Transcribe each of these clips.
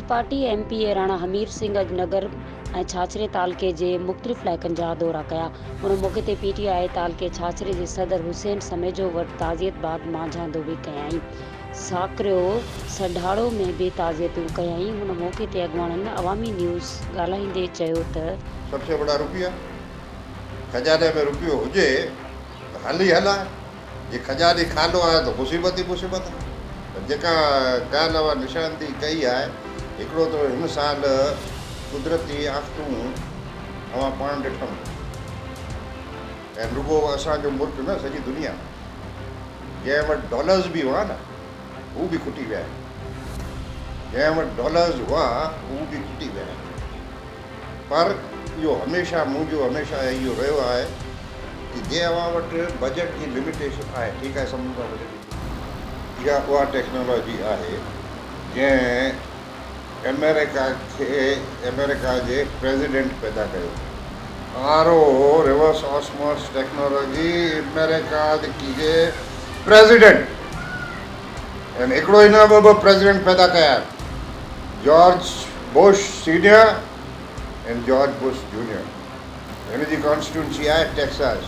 Party MP Rana Hamir Singh Nagar ऐं छाछरे तालके जे मुख़्तलिफ़ इलाइक़नि जा दौरा कया। उन मौक़े ते PTI तालके छाछरे जे सदर हुसैन समेजो वटि ताज़ियत बाद मांझांदो बि कयाईं। साकरियो सढाड़ो में बि ताज़ियतूं कयाईं। हुन मौक़े ते अॻवाननि अवामी न्यूज़ ॻाल्हाईंदे चयो त सबसे बड़ा रुपया खजाने में रुपयो हुजे त हल ई हल आहे। जे खजाने खानो आहे त मुसीबत ई मुसीबत आहे। जेका ॻाल्हि उहा निशानदी कई आहे, हिकिड़ो त हिन साल कुदरती आफ़तूं अवां पाण ॾिठूं ऐं रुॻो असांजो मुल्क न, सॼी दुनिया। जंहिं वटि डॉलर्स बि हुआ न, हू बि खुटी विया आहिनि। जंहिं वटि डॉलर्स हुआ हू बि खुटी विया आहिनि। पर इहो हमेशह मुंहिंजो इहो रहियो आहे कि जे अवां वटि बजट जी लिमिटेशन आहे, ठीकु आहे, समुझो था बजट, इहा उहा टेक्नोलॉजी आहे जंहिं अमेरिका जे प्रेसिडेंट पैदा कयो। RO रिवर्स ऑस्मोस टेक्नोलॉजी अमेरिका जे प्रेसिडेंट, ऐं हिकिड़ो ई न ॿ प्रेसिडेंट पैदा कया आहिनि, George Bush senior and George Bush junior. हिन जी कॉन्स्टिट्यूंसी आहे टेक्सास।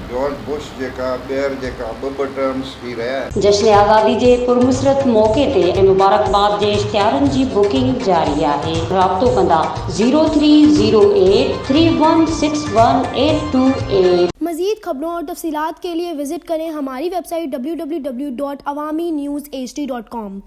जॉर्ज बुश जेका ॿीहर जेका ॿ टर्म्स थी रहिया आहिनि। जश्न आज़ादी जे पुरमुसरत मौक़े ते ऐं मुबारकबाद जे इश्तिहारनि जी बुकिंग जारी आहे। राब्तो कंदा 0308 3161 मज़ीद खबरों और तफसीलात के लिए विजिट करें हमारी वेबसाइट www.awamiNewsHD.com।